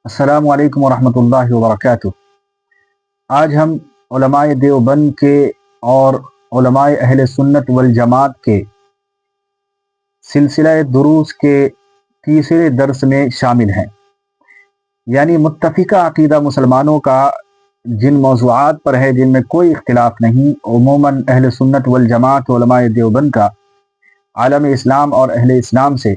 अस्सलामु अलैकुम वरहमतुल्लाहि वबरकातुह। आज हम उलमाए देवबंद के और उलमाए अहले सुन्नत वल जमात के सिलसिला दुरूस के तीसरे दर्स में शामिल हैं। यानी मुत्तफ़िका अक़ीदा मुसलमानों का जिन मौज़ूआत पर है जिनमें कोई इख्तिलाफ नहीं, उमूमन अहले सुन्नत वल जमात उलमाए देवबंद का आलम इस्लाम और अहले इस्लाम से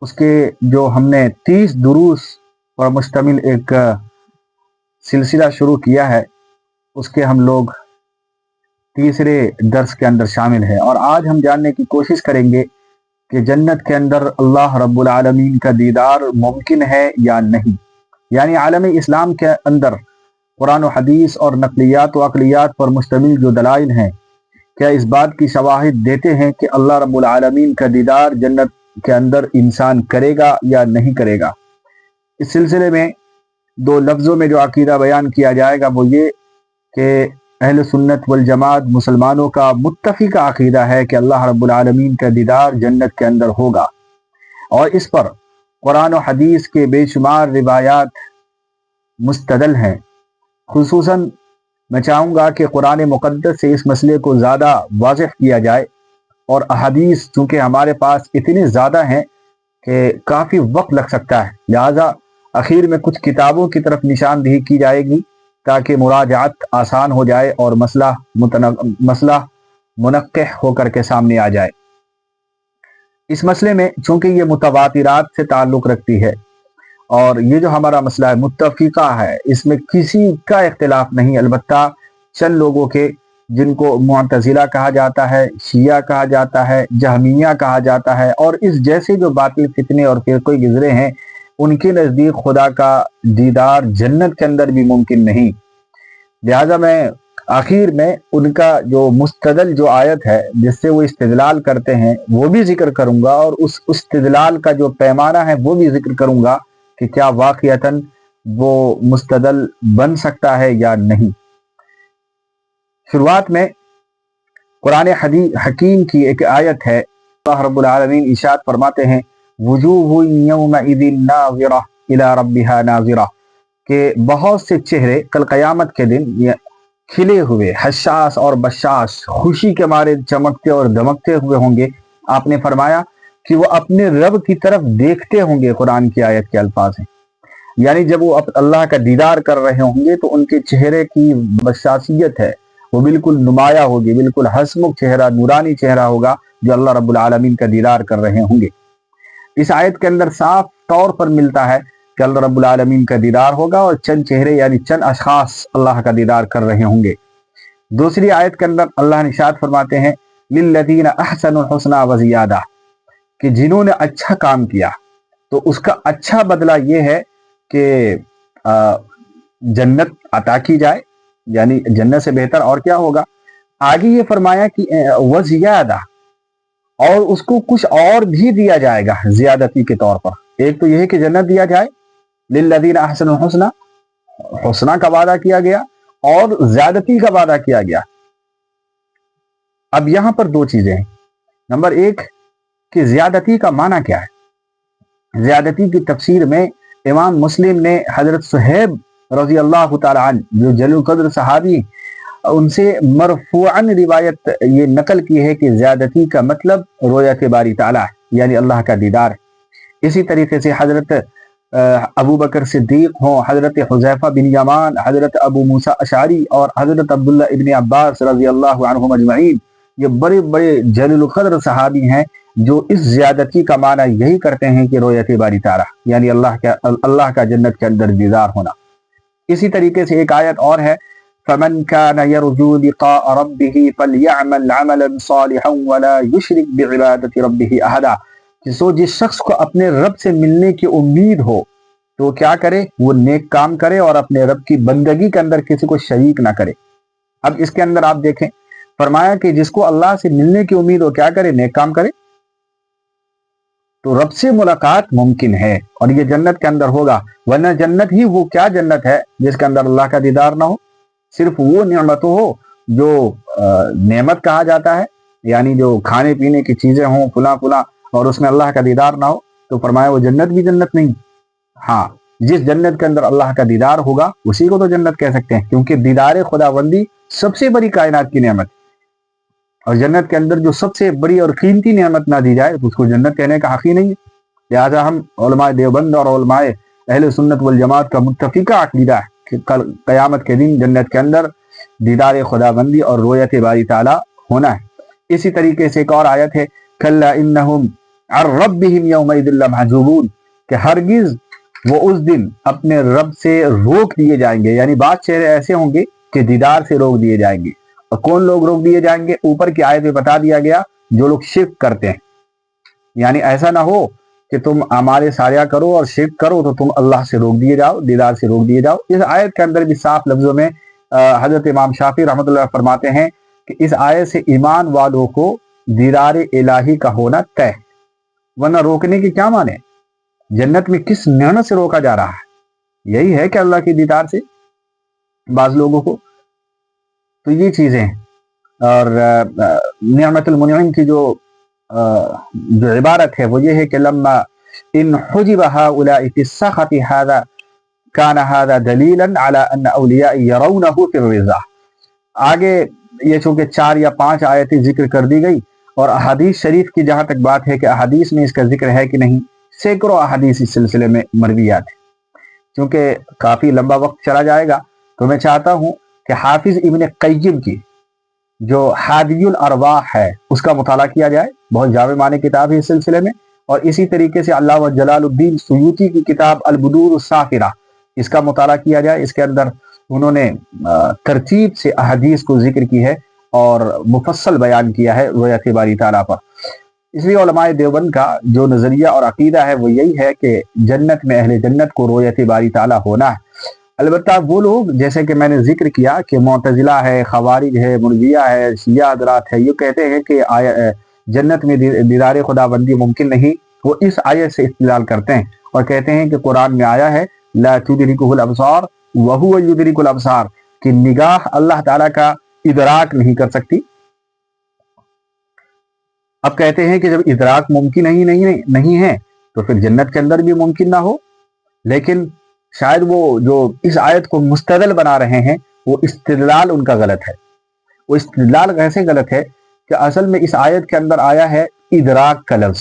उसके जो हमने 30 दुरूस पर मुश्तमिल एक सिलसिला शुरू किया है, उसके हम लोग तीसरे दर्स के अंदर शामिल हैं। और आज हम जानने की कोशिश करेंगे कि जन्नत के अंदर अल्लाह रब्बुल आलमीन का दीदार मुमकिन है या नहीं। यानी आलम इस्लाम के अंदर कुरान व हदीस और नक़लियात व अक़लियात पर मुश्तमिल जो दलाइल हैं, क्या इस बात की शवाहिद देते हैं कि अल्लाह रब्बुल आलमीन का दीदार जन्नत के अंदर इंसान करेगा या नहीं करेगा। इस सिलसिले में दो लफ्ज़ों में जो अक़ीदा बयान किया जाएगा वो ये कि अहले सुन्नत वल जमात मुसलमानों का मुत्तफ़िका अक़ीदा है कि अल्लाह रब्बुल आलमीन का दीदार जन्नत के अंदर होगा, और इस पर कुरान व हदीस के बेशुमार रिवायात मुस्तदल हैं। खुसूसन मैं चाहूँगा कि कुरान मुक़द्दस से इस मसले को ज़्यादा वाज़ेह किया जाए, और अहादीस चूँकि हमारे पास इतने ज़्यादा हैं कि काफ़ी वक्त लग सकता है, लिहाजा आखिर में कुछ किताबों की तरफ निशानदेही की जाएगी ताकि मुराजात आसान हो जाए और मसला मुनक्किह होकर के सामने आ जाए। इस मसले में चूँकि ये मुतवातिरात से ताल्लुक़ रखती है और ये जो हमारा मसला है मुत्तफ़िका है, इसमें किसी का इख्तिलाफ नहीं, अलबत्ता चंद लोगों के, जिनको मुअतज़िला कहा जाता है, शिया कहा जाता है, जहमिया कहा जाता है, और इस जैसे जो बातिल फितने और फ़िरक़े गुज़रे हैं, उनके नज़दीक खुदा का दीदार जन्नत के अंदर भी मुमकिन नहीं। लिहाजा मैं आखिर में उनका जो मुस्तदल जो आयत है जिससे वो इस्तिदलाल करते हैं वो भी ज़िक्र करूँगा, और उस इस्तिदलाल का जो पैमाना है वो भी ज़िक्र करूँगा कि क्या वाक़ियतन वो मुस्तदल बन सकता है या नहीं। शुरुआत में कुरान हकीम की एक आयत है। अल्लाह रब्बुल आलमीन इरशाद फरमाते हैं, वुजूहुन यौमइज़िन नाज़िरा इला रब्बिहा नाज़िरा, कि बहुत से चेहरे कल क़यामत के दिन खिले हुए, हशास और बशाश, खुशी के मारे चमकते और दमकते हुए होंगे। आपने फरमाया कि वो अपने रब की तरफ देखते होंगे। कुरान की आयत के अल्फाज हैं, यानी जब वो अल्लाह का दीदार कर रहे होंगे तो उनके चेहरे की बशाशियत है वो बिल्कुल नुमाया होगी, बिल्कुल हसमुख चेहरा, नूरानी चेहरा होगा जो अल्लाह रब्बुल आलमीन का दीदार कर रहे होंगे। इस आयत के अंदर साफ तौर पर मिलता है कि अल्लाह रब्बुल आलमीन का दीदार होगा और चंद चेहरे यानी चंद अशखास अल्लाह का दीदार कर रहे होंगे। दूसरी आयत के अंदर अल्लाह ने इरशाद फरमाते हैं, लिल्लज़ीना अहसनुल हुस्ना व ज़ियादा, कि जिन्होंने अच्छा काम किया तो उसका अच्छा बदला ये है कि जन्नत अता की जाए, यानी जन्नत से बेहतर और क्या होगा। आगे ये फरमाया कि व ज़ियादा, और उसको कुछ और भी दिया जाएगा ज़ियादती के तौर पर। एक तो यह है कि जन्नत दिया जाए, लिल्लज़ीना अहसनुल हुस्ना, हुस्ना का वादा किया गया और ज़्यादती का वादा किया गया। अब यहां पर दो चीजें हैं। नंबर एक कि ज़्यादती का माना क्या है। ज़्यादती की तफसीर में इमाम मुस्लिम ने हजरत सुहैब रज़ी अल्लाह तआला अन्हु, जो जलील क़द्र सहाबी, उनसे मरफ़ूअन रिवायत ये नकल की है कि ज़्यादती का मतलब रोयत बारी ताला, यानी अल्लाह का दीदार। इसी तरीके से हजरत अबू बकर सिद्दीक हों, हजरत हुज़ैफ़ा बिन यमान, हजरत अबू मूसा अशअरी और हजरत अब्दुल्लाह इब्न अब्बास रज़ी अल्लाहु अन्हुम अजमईन, ये बड़े बड़े जलील क़द्र सहाबी हैं जो इस ज़्यादती का माना यही करते हैं कि रोयत बारी ताला, यानी अल्लाह का जन्नत के अंदर दीदार होना। इसी तरीके से एक आयत और है, फमन कान यरजू लिक़ाअ रब्बिही फलयअमल अमलन सालिहन वला युशरिक बिइबादति रब्बिही अहदा, कि सो जिस शख्स को अपने रब से मिलने की उम्मीद हो तो क्या करे, वो नेक काम करे और अपने रब की बंदगी के अंदर किसी को शरीक ना करे। अब इसके अंदर आप देखें, फरमाया कि जिसको अल्लाह से मिलने की उम्मीद हो क्या करे, नेक काम करे, तो रब से मुलाकात मुमकिन है और ये जन्नत के अंदर होगा। वरना जन्नत ही वो क्या जन्नत है जिसके अंदर अल्लाह का दीदार ना हो। सिर्फ वो नेमत हो जो नेमत कहा जाता है, यानी जो खाने पीने की चीजें हों फुला फुला, और उसमें अल्लाह का दीदार ना हो, तो फरमाया वो जन्नत भी जन्नत नहीं। हाँ, जिस जन्नत के अंदर अल्लाह का दीदार होगा उसी को तो जन्नत कह सकते हैं, क्योंकि दीदार खुदाबंदी सबसे बड़ी कायनात की नेमत, और जन्नत के अंदर जो सबसे बड़ी और कीमती नेमत ना दी जाए तो उसको जन्नत कहने का हक ही नहीं है। लिहाजा हम उलमाए देवबंद और उलमाए अहले सुन्नत वल जमात का मुत्तफिका अकीदा है कि कल क़यामत के दिन जन्नत के अंदर दीदार खुदाबंदी और रोयत बारी ताला होना है। इसी तरीके से एक और आयत है, कल्ला इन्नहुम अन रब्बिहिम यौमइदिन लमहजूबून, कि हरगिज वो उस दिन अपने रब से रोक दिए जाएंगे, यानी बाद चेहरे ऐसे होंगे कि दीदार से रोक दिए जाएंगे। और कौन लोग रोक दिए जाएंगे? ऊपर की आयत में बता दिया गया, जो लोग शिर्क करते हैं। यानी ऐसा ना हो कि तुम हमारे सारिया करो और शिर्क करो तो तुम अल्लाह से रोक दिए जाओ, दीदार से रोक दिए जाओ। इस आयत के अंदर भी साफ लफ्जों में हजरत इमाम शाफी रहमतुल्लाह फरमाते हैं कि इस आयत से ईमान वालों को दीदार इलाही का होना तय, वरना रोकने के क्या माने? जन्नत में किस नेमत से रोका जा रहा है? यही है कि अल्लाह की दीदार से बाज लोगों को। तो ये चीजें हैं। और निअमतुल मुनइम की जो इबारत है वो ये है कि लम्मा इन हुजिब हाउलाई फी सखती हादा कान हादा दलीलन अला अन औलिया यरौनहु फिर रिज़ा। आगे ये चूंकि 4 या 5 आयतें जिक्र कर दी गई, और अहादीस शरीफ की जहां तक बात है कि अहादीस में इसका जिक्र है कि नहीं, सैकड़ों अहादीस इस सिलसिले में मरवियात है। क्योंकि काफी लंबा वक्त चला जाएगा तो मैं चाहता हूं कि हाफिज इब्न क़य्यिम की जो हादियुल अरवाह है उसका मुताला किया जाए। बहुत जामे माने किताब है इस सिलसिले में। और इसी तरीके से अल्लामा जलालुद्दीन सुयूती की किताब अल बुदूर साफिरा, इसका मुताला किया जाए। इसके अंदर उन्होंने तरतीब से अहादीस को जिक्र की है और मुफस्सल बयान किया है रोयत बारी ताला पर। इसलिए उलमाए देवबंद का जो नजरिया और अकीदा है वो यही है कि जन्नत में अहले जन्नत को रोयत बारी ताला होना है। अलबत्ता वो लोग, जैसे कि मैंने जिक्र किया कि मुअतजिला है, खवारिज है, मुर्जिया है, शिया हज़रात है, ये कहते हैं कि जन्नत में दीदार खुदाबंदी मुमकिन नहीं। वो इस आयत से इस्तिदलाल करते हैं और कहते हैं कि कुरान में आया है ला तुदरिकुहुल अबसार व हुवा युदरिकुल अबसार, कि निगाह अल्लाह ताला का इदराक नहीं कर सकती। अब कहते हैं कि जब इदराक मुमकिन नहीं है तो फिर जन्नत के अंदर भी मुमकिन ना हो। लेकिन शायद वो जो इस आयत को मुस्तदल बना रहे हैं वो इस्तिदलाल उनका गलत है। वो इस्तिदलाल कैसे गलत है कि असल में इस आयत के अंदर आया है इदराक का लफ्ज,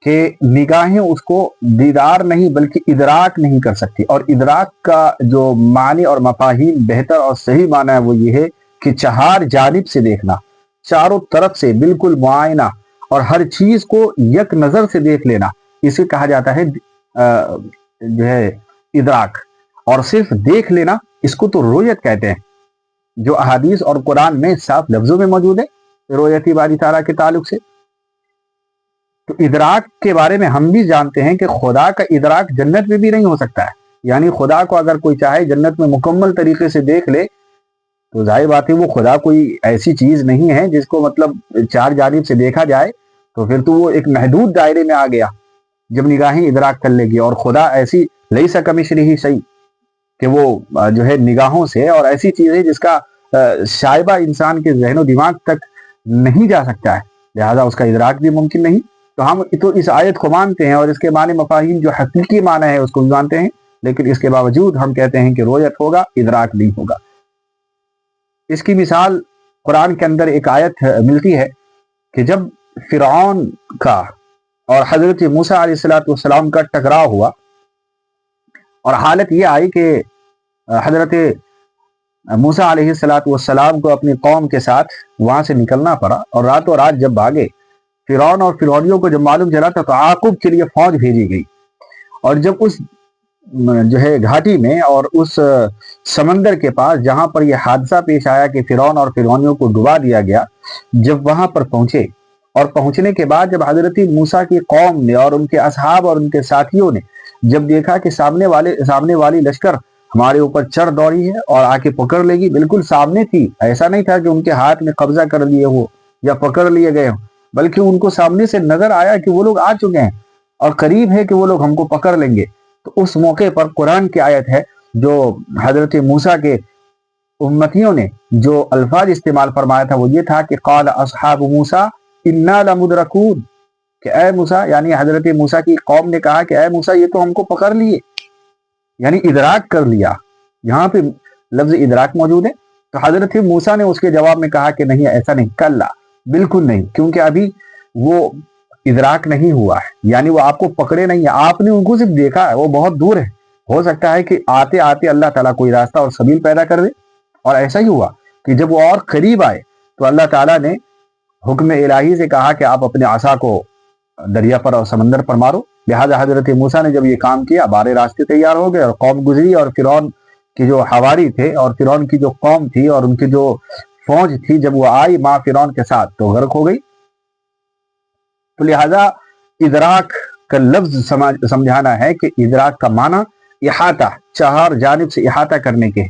कि निगाहें उसको दीदार नहीं बल्कि इदराक नहीं कर सकती। और इदराक का जो मानी और मफाहीम बेहतर और सही माना है वो ये है कि चार जानिब से देखना, चारों तरफ से बिल्कुल मुआयना और हर चीज को यक नजर से देख लेना, इसे कहा जाता है जो है इदराक। और सिर्फ देख लेना, इसको तो रोयत कहते हैं, जो अहादीस और कुरान में साफ लफ्जों में मौजूद है रोयती बारी ताला के ताल्लुक से। तो इदराक के बारे में हम भी जानते हैं कि खुदा का इदराक जन्नत में भी नहीं हो सकता है। यानी खुदा को अगर कोई चाहे जन्नत में मुकम्मल तरीके से देख ले तो जाहिर बात है वो खुदा कोई ऐसी चीज नहीं है जिसको मतलब चार जानिब से देखा जाए, तो फिर तो वो एक महदूद दायरे में आ गया जब निगाहें इदराक कर लेगी। और खुदा ऐसी लैसा कमिश्रिही शै, कि वो जो है निगाहों से और ऐसी चीज है जिसका शायबा इंसान के जहनो दिमाग तक नहीं जा सकता है, लिहाजा उसका इदराक भी मुमकिन नहीं। तो हम तो इस आयत को मानते हैं और इसके माने मफाहीम जो हकीकी माना है उसको भी मानते हैं, लेकिन इसके बावजूद हम कहते हैं कि रोयत होगा, इदराक नहीं होगा। इसकी मिसाल कुरान के अंदर एक आयत मिलती है कि जब फिरौन का और हजरत मूसा अलैहिस्सलाम का टकराव हुआ और हालत ये आई कि हजरत मूसा अलैहिस्सलाम को अपनी कौम के साथ वहां से निकलना पड़ा, और रातों रात जब भागे फिरौन और फिरौनियों को जब मालूम चला तो आकुब के लिए फौज भेजी गई। और जब उस जो है घाटी में और उस समंदर के पास जहां पर यह हादसा पेश आया कि फिरौन और फिरौनियों को डुबा दिया गया, जब वहां पर पहुंचे और पहुंचने के बाद जब हजरत मूसा की कौम ने और उनके असहाब और उनके साथियों ने जब देखा कि सामने वाली लश्कर हमारे ऊपर चढ़ दौड़ी है और आके पकड़ लेगी, बिल्कुल सामने थी, ऐसा नहीं था कि उनके हाथ में कब्जा कर लिए हो या पकड़ लिए गए हो, बल्कि उनको सामने से नजर आया कि वो लोग आ चुके हैं और करीब है कि वो लोग हमको पकड़ लेंगे। तो उस मौके पर कुरान की आयत है जो हजरत मूसा के उम्मतियों ने जो अल्फाज इस्तेमाल फरमाया था वो ये था कि क़ाल अस्हाब मूसा इन्ना लमुदरकून, کہ اے موسیٰ، یعنی حضرت موسیٰ کی قوم نے کہا کہ اے موسیٰ یہ تو ہم کو پکڑ لیے، یعنی ادراک کر لیا، یہاں پہ لفظ ادراک موجود ہے۔ تو حضرت موسیٰ نے اس کے جواب میں کہا کہ نہیں، ایسا نہیں، کلا، بالکل نہیں، کیونکہ ابھی وہ ادراک نہیں ہوا ہے، یعنی وہ آپ کو پکڑے نہیں ہے، آپ نے ان کو صرف دیکھا ہے، وہ بہت دور ہے، ہو سکتا ہے کہ آتے آتے اللہ تعالیٰ کوئی راستہ اور سبیل پیدا کر دے۔ اور ایسا ہی ہوا کہ جب وہ اور قریب آئے تو اللہ تعالیٰ نے حکم الہی سے کہا کہ آپ اپنے عصا کو دریا پر اور سمندر پر مارو۔ لہٰذا حضرت موسیٰ نے جب یہ کام کیا، بارے راستے تیار ہو گئے اور قوم گزری، اور فرعون کے جو حواری تھے اور فرعون کی جو قوم تھی اور ان کی جو فوج تھی، جب وہ آئی ماں فرعون کے ساتھ تو غرق ہو گئی۔ تو لہٰذا ادراک کا لفظ سمجھانا ہے کہ ادراک کا معنی احاطہ، چہار جانب سے احاطہ کرنے کے،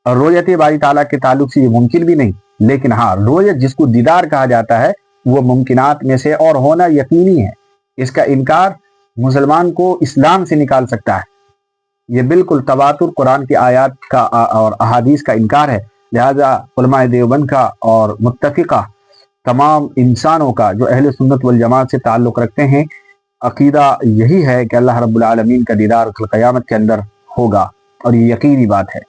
اور رؤیت باری تعالیٰ کے تعلق سے یہ ممکن بھی نہیں، لیکن ہاں رؤیت جس کو دیدار کہا جاتا ہے وہ ممکنات میں سے اور ہونا یقینی ہے۔ اس کا انکار مسلمان کو اسلام سے نکال سکتا ہے، یہ بالکل تواتر قرآن کی آیات کا اور احادیث کا انکار ہے۔ لہذا علماء دیوبند کا اور متفقہ تمام انسانوں کا جو اہل سنت والجماعت سے تعلق رکھتے ہیں، عقیدہ یہی ہے کہ اللہ رب العالمین کا دیدار قیامت کے اندر ہوگا، اور یہ یقینی بات ہے۔